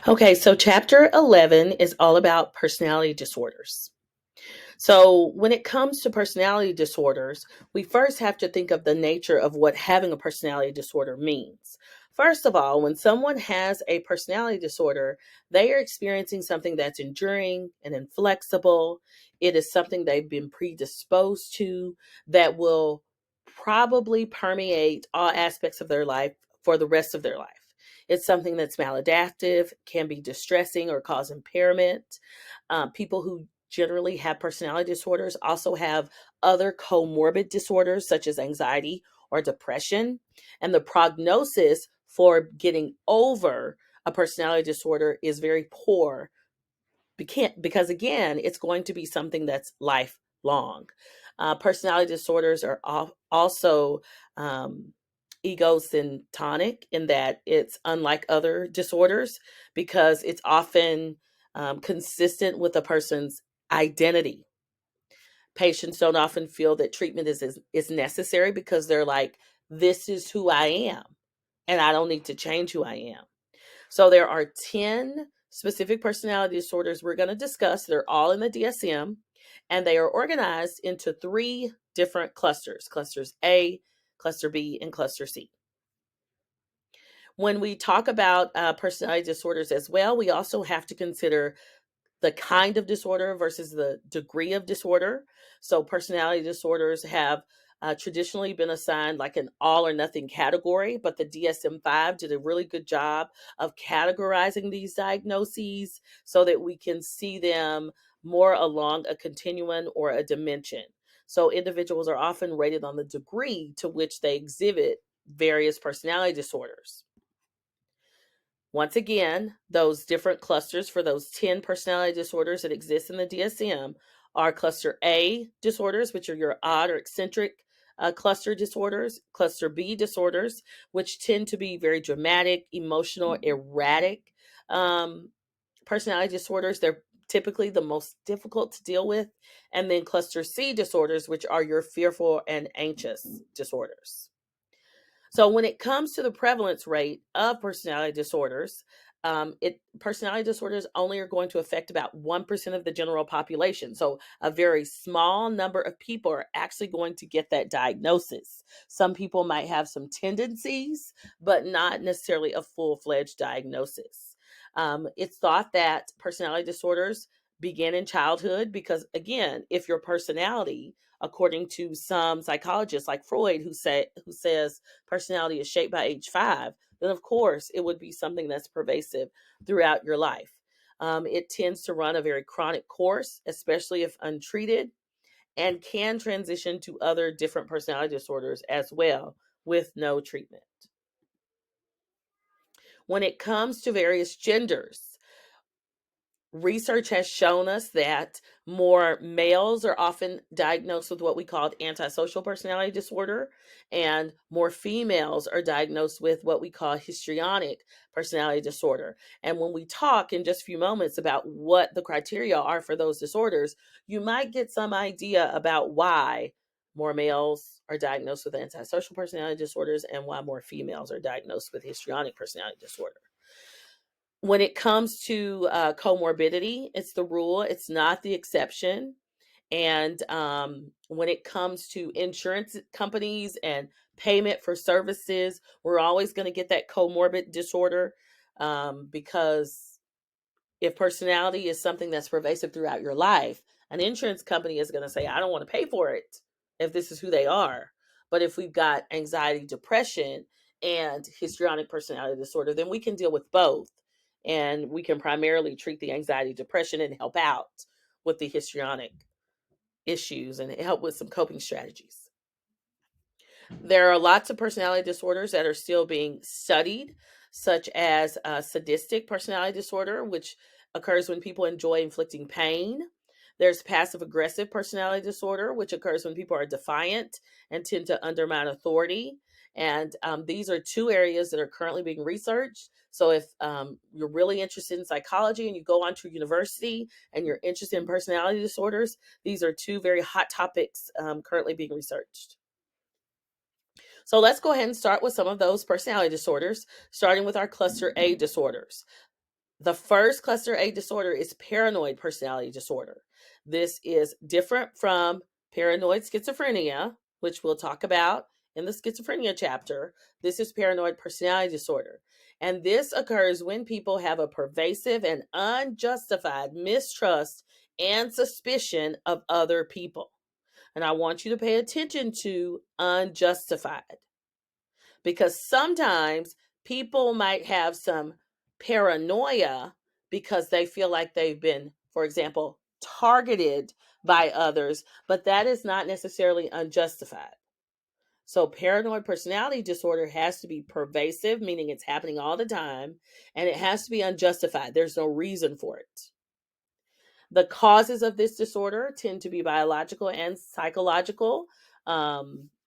Okay, so chapter 11 is all about personality disorders. So, when it comes to personality disorders, we first have to think of the nature of what having a personality disorder means. First of all, when someone has a personality disorder, they are experiencing something that's enduring and inflexible. It is something they've been predisposed to that will probably permeate all aspects of their life for the rest of their life. It's something that's maladaptive, can be distressing or cause impairment. People who generally have personality disorders also have other comorbid disorders such as anxiety or depression. And the prognosis for getting over a personality disorder is very poor because again, it's going to be something that's lifelong. Personality disorders are also egosyntonic in that it's unlike other disorders because it's often consistent with a person's identity. Patients don't often feel that treatment is necessary because they're like, this is who I am, and I don't need to change who I am. So there are 10 specific personality disorders we're going to discuss. They're all in the DSM, and they are organized into three different clusters: clusters A, cluster B, and cluster C. When we talk about personality disorders as well, we also have to consider the kind of disorder versus the degree of disorder. So, personality disorders have traditionally been assigned like an all or nothing category, but the DSM 5 did a really good job of categorizing these diagnoses so that we can see them more along a continuum or a dimension. So, individuals are often rated on the degree to which they exhibit various personality disorders. Once again, those different clusters for those 10 personality disorders that exist in the DSM are cluster A disorders, which are your odd or eccentric cluster disorders, cluster B disorders, which tend to be very dramatic, emotional, erratic personality disorders. They're typically the most difficult to deal with. And then cluster C disorders, which are your fearful and anxious disorders. So when it comes to the prevalence rate of personality disorders, personality disorders only are going to affect about 1% of the general population. So a very small number of people are actually going to get that diagnosis. Some people might have some tendencies, but not necessarily a full-fledged diagnosis. It's thought that personality disorders begin in childhood because, again, if your personality, according to some psychologists like Freud, who says personality is shaped by age 5, then of course it would be something that's pervasive throughout your life. It tends to run a very chronic course, especially if untreated, and can transition to other different personality disorders as well with no treatment. When it comes to various genders, research has shown us that more males are often diagnosed with what we call antisocial personality disorder, and more females are diagnosed with what we call histrionic personality disorder. And when we talk in just a few moments about what the criteria are for those disorders, you might get some idea about why more males are diagnosed with antisocial personality disorders and why more females are diagnosed with histrionic personality disorder. When it comes to comorbidity, it's the rule, it's not the exception. And when it comes to insurance companies and payment for services, we're always going to get that comorbid disorder because if personality is something that's pervasive throughout your life, an insurance company is going to say, I don't want to pay for it if this is who they are. But if we've got anxiety, depression, and histrionic personality disorder, then we can deal with both. And we can primarily treat the anxiety, depression, and help out with the histrionic issues and help with some coping strategies. There are lots of personality disorders that are still being studied, such as sadistic personality disorder, which occurs when people enjoy inflicting pain. There's passive aggressive personality disorder, which occurs when people are defiant and tend to undermine authority. And these are two areas that are currently being researched. So if you're really interested in psychology and you go on to university and you're interested in personality disorders, these are two very hot topics currently being researched. So let's go ahead and start with some of those personality disorders, starting with our cluster A disorders. The first cluster A disorder is paranoid personality disorder. This is different from paranoid schizophrenia, which we'll talk about in the schizophrenia chapter. This is paranoid personality disorder. And this occurs when people have a pervasive and unjustified mistrust and suspicion of other people. And I want you to pay attention to unjustified, because sometimes people might have some paranoia because they feel like they've been, for example, targeted by others, but that is not necessarily unjustified. So, paranoid personality disorder has to be pervasive, meaning it's happening all the time, and it has to be unjustified. There's no reason for it. The causes of this disorder tend to be biological and psychological.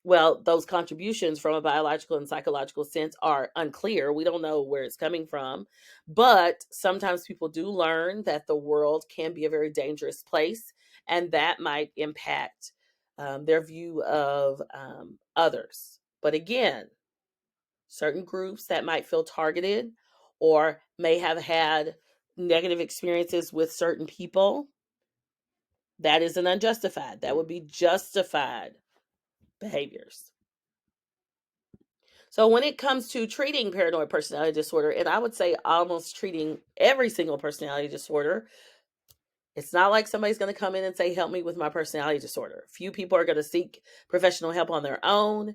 Well, those contributions from a biological and psychological sense are unclear. We don't know where it's coming from, but sometimes people do learn that the world can be a very dangerous place, and that might impact their view of others. But again, certain groups that might feel targeted or may have had negative experiences with certain people, that isn't unjustified. That would be justified behaviors. So when it comes to treating paranoid personality disorder, and I would say almost treating every single personality disorder, it's not like somebody's going to come in and say, help me with my personality disorder. Few people are going to seek professional help on their own.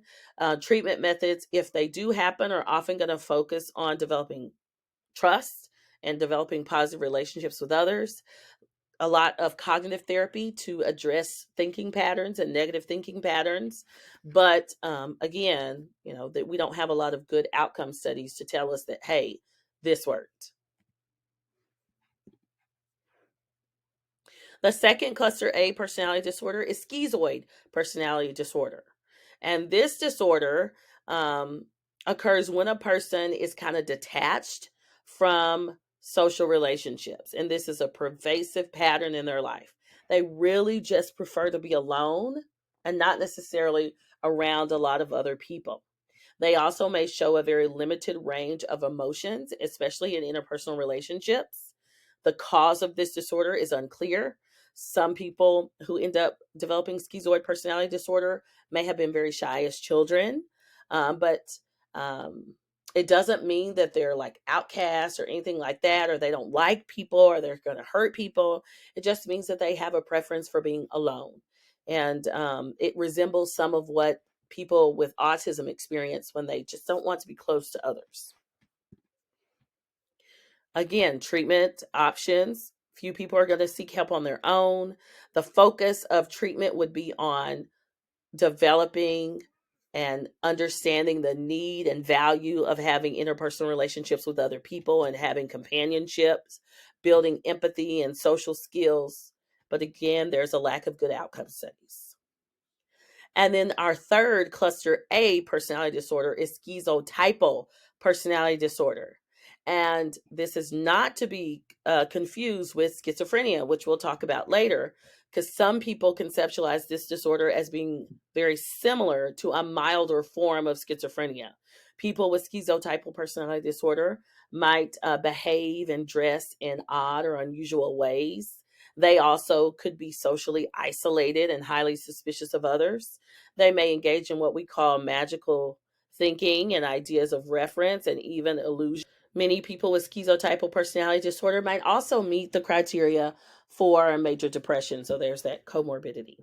Treatment methods, if they do happen, are often going to focus on developing trust and developing positive relationships with others. A lot of cognitive therapy to address thinking patterns and negative thinking patterns. But again, that we don't have a lot of good outcome studies to tell us that, hey, this worked. The second cluster A personality disorder is schizoid personality disorder. And this disorder occurs when a person is kind of detached from social relationships. And this is a pervasive pattern in their life. They really just prefer to be alone and not necessarily around a lot of other people. They also may show a very limited range of emotions, especially in interpersonal relationships. The cause of this disorder is unclear. Some people who end up developing schizoid personality disorder may have been very shy as children, but it doesn't mean that they're like outcasts or anything like that, or they don't like people, or they're going to hurt people. It just means that they have a preference for being alone. And it resembles some of what people with autism experience when they just don't want to be close to others. Again, treatment options. Few people are going to seek help on their own. The focus of treatment would be on developing and understanding the need and value of having interpersonal relationships with other people and having companionships, building empathy and social skills. But again, there's a lack of good outcome studies. And then our third cluster A personality disorder is schizotypal personality disorder. And this is not to be confused with schizophrenia, which we'll talk about later, because some people conceptualize this disorder as being very similar to a milder form of schizophrenia. People with schizotypal personality disorder might behave and dress in odd or unusual ways. They also could be socially isolated and highly suspicious of others. They may engage in what we call magical thinking and ideas of reference and even illusion. Many people with schizotypal personality disorder might also meet the criteria for major depression. So there's that comorbidity.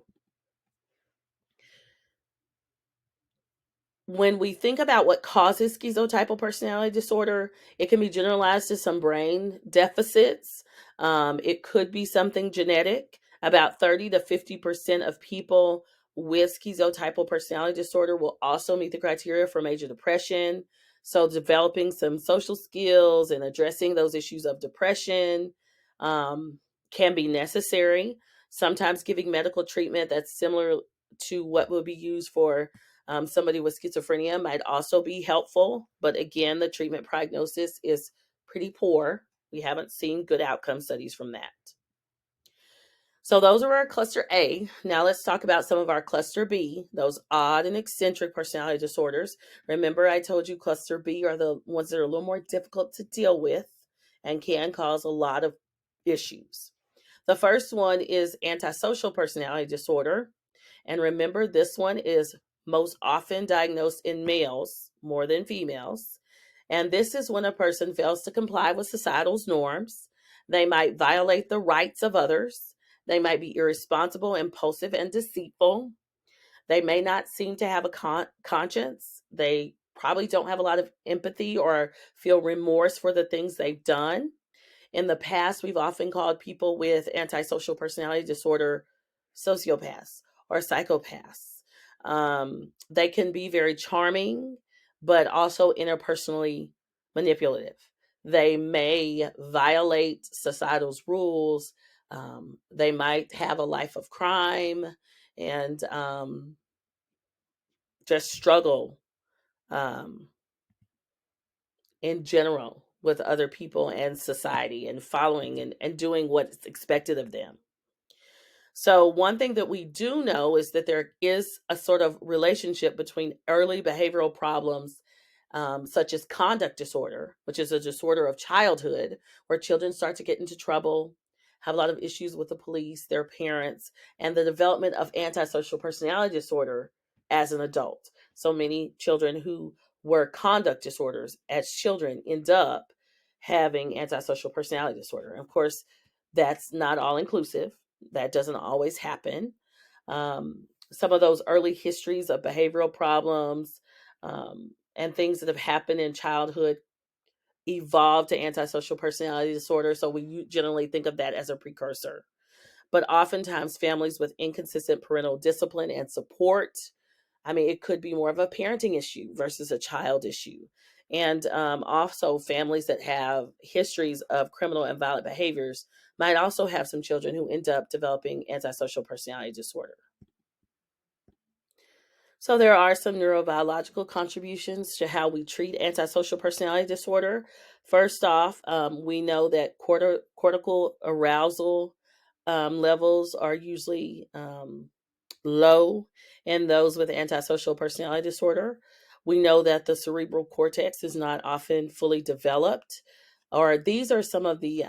When we think about what causes schizotypal personality disorder, it can be generalized to some brain deficits. It could be something genetic. About 30 to 50% of people with schizotypal personality disorder will also meet the criteria for major depression. So, developing some social skills and addressing those issues of depression can be necessary. Sometimes giving medical treatment that's similar to what would be used for somebody with schizophrenia might also be helpful, but again, the treatment prognosis is pretty poor. We haven't seen good outcome studies from that. So those are our cluster A. Now let's talk about some of our cluster B, those odd and eccentric personality disorders. Remember, I told you cluster B are the ones that are a little more difficult to deal with and can cause a lot of issues. The first one is antisocial personality disorder. And remember, this one is most often diagnosed in males more than females. And this is when a person fails to comply with societal norms. They might violate the rights of others. They might be irresponsible, impulsive, and deceitful. They may not seem to have a conscience. They probably don't have a lot of empathy or feel remorse for the things they've done. In the past, we've often called people with antisocial personality disorder sociopaths or psychopaths. They can be very charming, but also interpersonally manipulative. They may violate societal's rules. They might have a life of crime and just struggle um, in general with other people and society and following and doing what's expected of them. So, one thing that we do know is that there is a sort of relationship between early behavioral problems, such as conduct disorder, which is a disorder of childhood, where children start to get into trouble, have a lot of issues with the police, their parents, and the development of antisocial personality disorder as an adult. So, many children who were conduct disorders as children end up having antisocial personality disorder. And of course, that's not all inclusive. That doesn't always happen. Some of those early histories of behavioral problems and things that have happened in childhood evolve to antisocial personality disorder. So we generally think of that as a precursor. But oftentimes, families with inconsistent parental discipline and support, I mean, it could be more of a parenting issue versus a child issue. And also, families that have histories of criminal and violent behaviors might also have some children who end up developing antisocial personality disorder. So, there are some neurobiological contributions to how we treat antisocial personality disorder. First off, we know that cortical arousal levels are usually low in those with antisocial personality disorder. We know that the cerebral cortex is not often fully developed, or these are some of the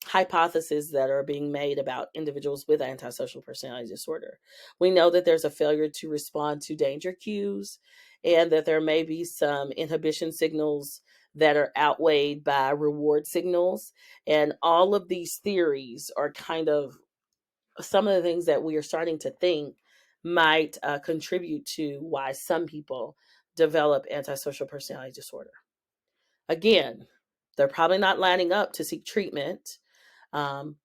hypotheses that are being made about individuals with antisocial personality disorder. We know that there's a failure to respond to danger cues, and that there may be some inhibition signals that are outweighed by reward signals. And all of these theories are kind of some of the things that we are starting to think might contribute to why some people develop antisocial personality disorder. Again, they're probably not lining up to seek treatment.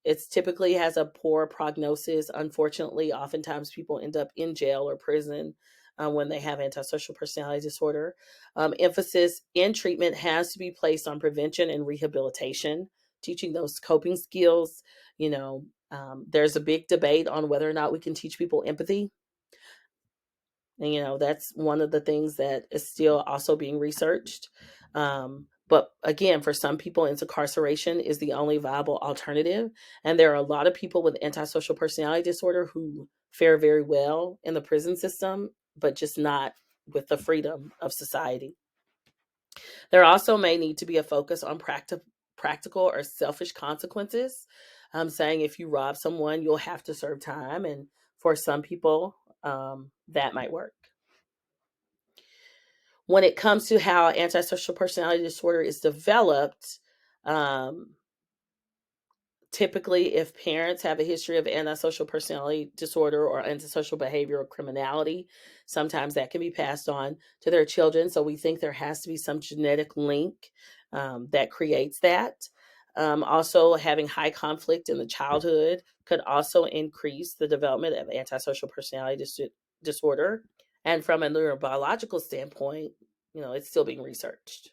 It typically has a poor prognosis. Unfortunately, oftentimes people end up in jail or prison when they have antisocial personality disorder. Emphasis in treatment has to be placed on prevention and rehabilitation, teaching those coping skills. There's a big debate on whether or not we can teach people empathy. And, that's one of the things that is still also being researched. But again, for some people, incarceration is the only viable alternative. And there are a lot of people with antisocial personality disorder who fare very well in the prison system, but just not with the freedom of society. There also may need to be a focus on practical or selfish consequences. Saying if you rob someone, you'll have to serve time. And for some people, that might work. When it comes to how antisocial personality disorder is developed, um, typically, if parents have a history of antisocial personality disorder or antisocial behavior or criminality, sometimes that can be passed on to their children. So we think there has to be some genetic link that creates that. Also, having high conflict in the childhood could also increase the development of antisocial personality disorder. And from a neurobiological standpoint, it's still being researched.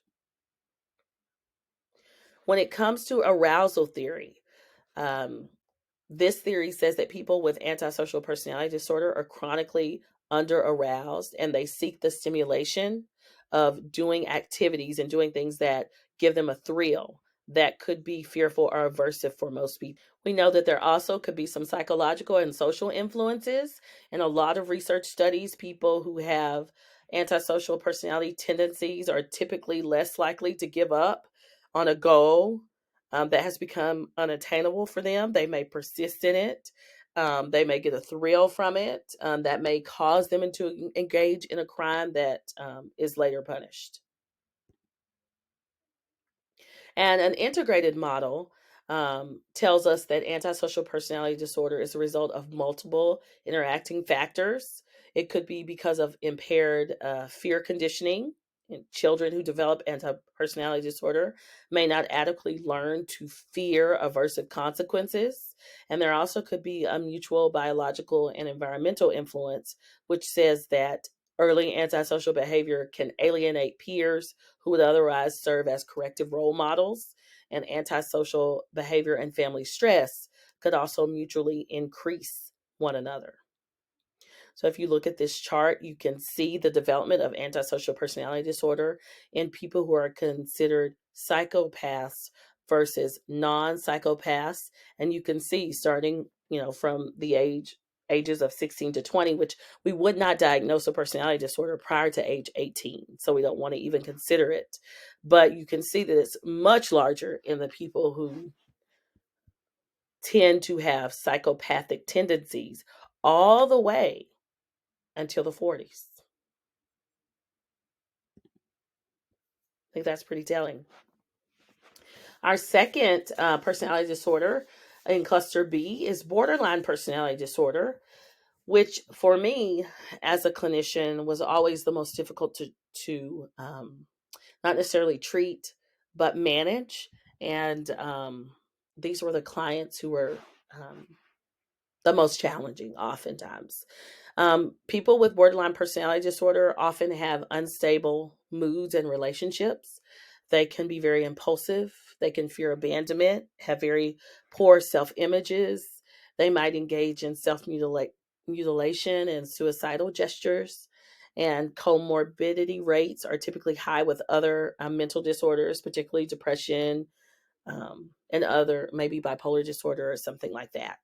When it comes to arousal theory, um, this theory says that people with antisocial personality disorder are chronically under aroused and they seek the stimulation of doing activities and doing things that give them a thrill that could be fearful or aversive for most people. We know that there also could be some psychological and social influences. In a lot of research studies, people who have antisocial personality tendencies are typically less likely to give up on a goal that has become unattainable for them. They may persist in it. They may get a thrill from it that may cause them to engage in a crime that is later punished. And an integrated model tells us that antisocial personality disorder is a result of multiple interacting factors. It could be because of impaired fear conditioning. And children who develop anti-personality disorder may not adequately learn to fear aversive consequences. And there also could be a mutual biological and environmental influence, which says that early antisocial behavior can alienate peers who would otherwise serve as corrective role models, and antisocial behavior and family stress could also mutually increase one another. So if you look at this chart, you can see the development of antisocial personality disorder in people who are considered psychopaths versus non-psychopaths. And you can see starting, from the ages of 16 to 20, which we would not diagnose a personality disorder prior to age 18. So we don't want to even consider it. But you can see that it's much larger in the people who tend to have psychopathic tendencies all the way until the 40s. I think that's pretty telling. Our second personality disorder in cluster B is borderline personality disorder, which for me as a clinician was always the most difficult to not necessarily treat, but manage. And these were the clients who were the most challenging oftentimes. People with borderline personality disorder often have unstable moods and relationships. They can be very impulsive. They can fear abandonment, have very poor self images. They might engage in self mutilation and suicidal gestures. And comorbidity rates are typically high with other mental disorders, particularly depression and other, maybe bipolar disorder or something like that.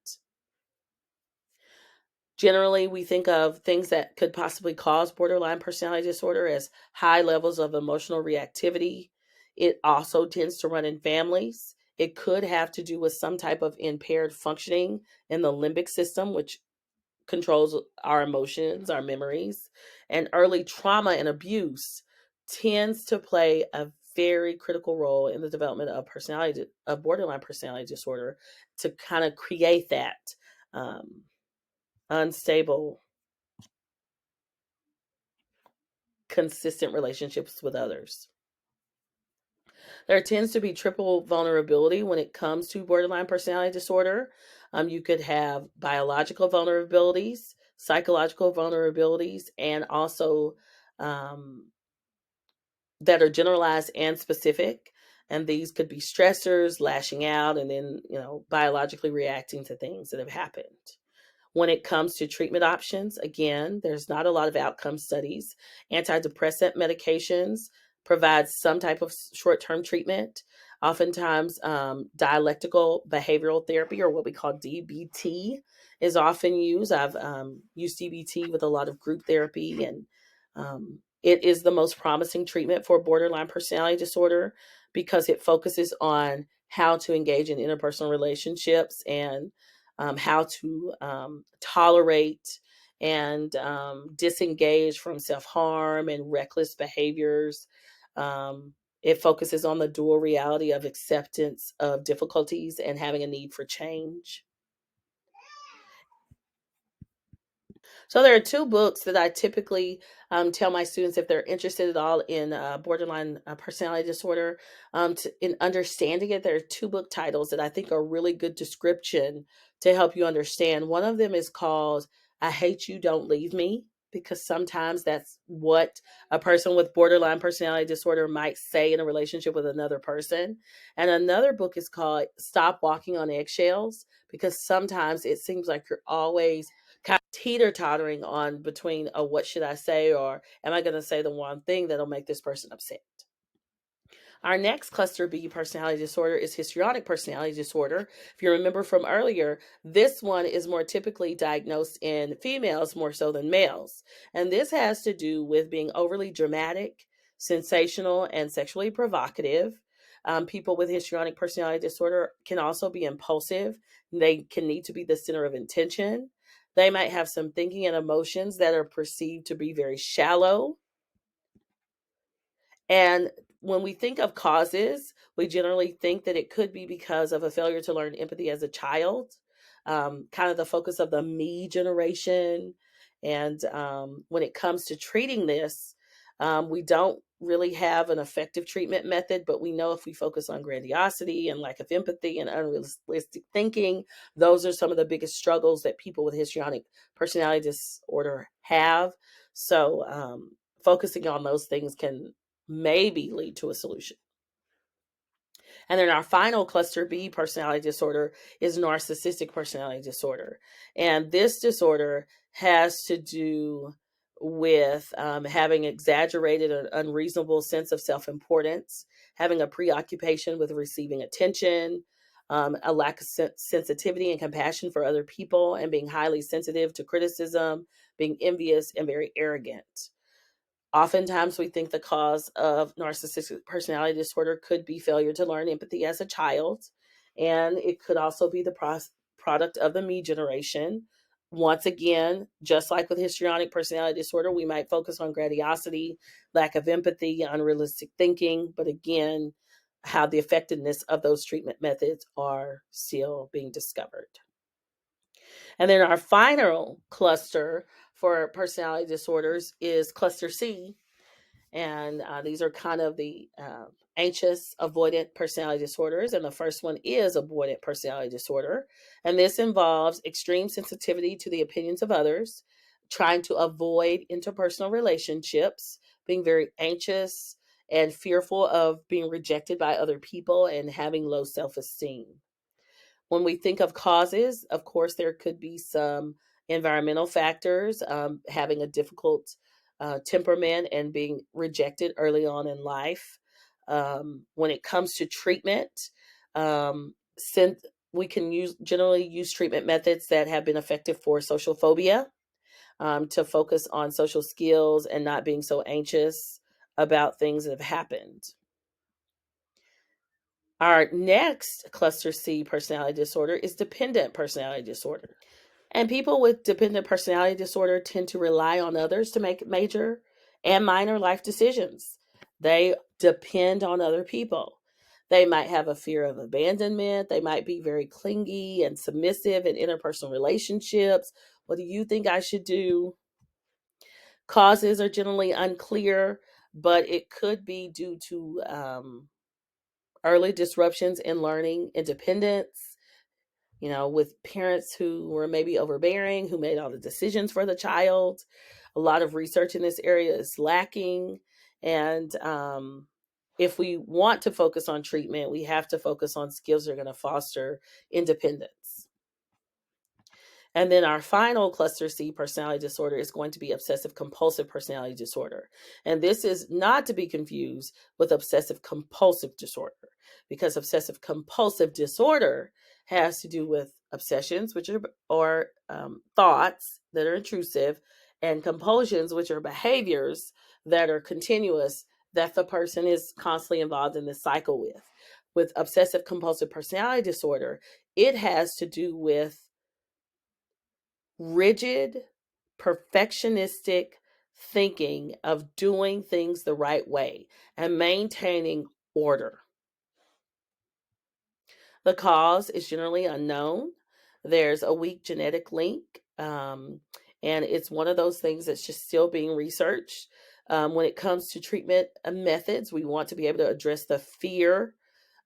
Generally, we think of things that could possibly cause borderline personality disorder as high levels of emotional reactivity. It also tends to run in families. It could have to do with some type of impaired functioning in the limbic system, which controls our emotions, our memories. And early trauma and abuse tends to play a very critical role in the development of borderline personality disorder to kind of create that unstable, consistent relationships with others. There tends to be triple vulnerability when it comes to borderline personality disorder. You could have biological vulnerabilities, psychological vulnerabilities, and also um, that are generalized and specific. And these could be stressors, lashing out, and then, biologically reacting to things that have happened. When it comes to treatment options, again, there's not a lot of outcome studies. Antidepressant medications provide some type of short-term treatment. Oftentimes, dialectical behavioral therapy, or what we call DBT, is often used. I've used DBT with a lot of group therapy, and it is the most promising treatment for borderline personality disorder because it focuses on how to engage in interpersonal relationships and how to tolerate and disengage from self harm and reckless behaviors. It focuses on the dual reality of acceptance of difficulties and having a need for change. So there are two books that I typically tell my students if they're interested at all in borderline personality disorder, in understanding it. There are two book titles that I think are really good description to help you understand. One of them is called "I Hate You, Don't Leave Me," because sometimes that's what a person with borderline personality disorder might say in a relationship with another person. And another book is called "Stop Walking on Eggshells," because sometimes it seems like you're always kind of teeter-tottering on between, oh, what should I say, or am I going to say the one thing that'll make this person upset? Our next cluster B personality disorder is histrionic personality disorder. If you remember from earlier, this one is more typically diagnosed in females more so than males. And this has to do with being overly dramatic, sensational, and sexually provocative. People with histrionic personality disorder can also be impulsive. They can need to be the center of attention. They might have some thinking and emotions that are perceived to be very shallow. And when we think of causes, we generally think that it could be because of a failure to learn empathy as a child, kind of the focus of the me generation. And when it comes to treating this, we don't really have an effective treatment method, but we know if we focus on grandiosity and lack of empathy and unrealistic thinking, those are some of the biggest struggles that people with histrionic personality disorder have. So, focusing on those things can maybe lead to a solution. And then our final cluster B personality disorder is narcissistic personality disorder. And this disorder has to do with having exaggerated and unreasonable sense of self-importance, having a preoccupation with receiving attention, a lack of sensitivity and compassion for other people, and being highly sensitive to criticism, being envious, and very arrogant. Oftentimes, we think the cause of narcissistic personality disorder could be failure to learn empathy as a child, and it could also be the product of the me generation. Once again, just like with histrionic personality disorder, we might focus on grandiosity, lack of empathy, unrealistic thinking, but again, how the effectiveness of those treatment methods are still being discovered. And then our final cluster for personality disorders is cluster C, and these are kind of the anxious avoidant personality disorders. And the first one is avoidant personality disorder. And this involves extreme sensitivity to the opinions of others, trying to avoid interpersonal relationships, being very anxious and fearful of being rejected by other people, and having low self esteem. When we think of causes, of course, there could be some environmental factors, having a difficult temperament and being rejected early on in life. When it comes to treatment, since we can generally use treatment methods that have been effective for social phobia, to focus on social skills and not being so anxious about things that have happened. Our next cluster C personality disorder is dependent personality disorder. And people with dependent personality disorder tend to rely on others to make major and minor life decisions. They depend on other people. They might have a fear of abandonment. They might be very clingy and submissive in interpersonal relationships. What do you think I should do? Causes are generally unclear, but it could be due to early disruptions in learning independence, with parents who were maybe overbearing, who made all the decisions for the child. A lot of research in this area is lacking. And if we want to focus on treatment, we have to focus on skills that are going to foster independence. And then our final cluster C personality disorder is going to be obsessive compulsive personality disorder. And this is not to be confused with obsessive compulsive disorder, because obsessive compulsive disorder has to do with obsessions, which are thoughts that are intrusive, and compulsions, which are behaviors that are continuous, that the person is constantly involved in this cycle with. With obsessive compulsive personality disorder, it has to do with rigid, perfectionistic thinking of doing things the right way and maintaining order. The cause is generally unknown. There's a weak genetic link, and it's one of those things that's just still being researched. When it comes to treatment methods, we want to be able to address the fear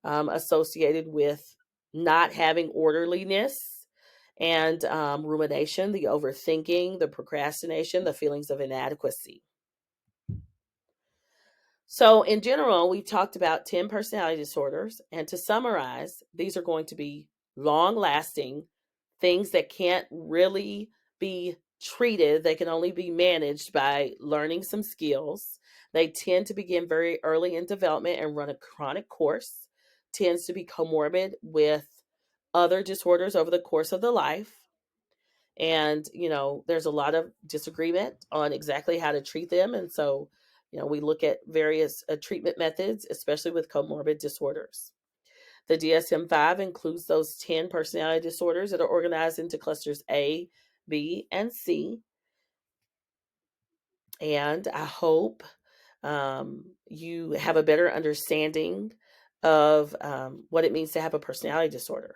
associated with not having orderliness, and rumination, the overthinking, the procrastination, the feelings of inadequacy. So, in general, we talked about 10 personality disorders. And to summarize, these are going to be long lasting things that can't really be treated. They can only be managed by learning some skills. They tend to begin very early in development and run a chronic course, tends to be comorbid with other disorders over the course of the life. And, there's a lot of disagreement on exactly how to treat them. And so, We look at various treatment methods, especially with comorbid disorders. The DSM-5 includes those 10 personality disorders that are organized into clusters A, B, and C. And I hope you have a better understanding of what it means to have a personality disorder.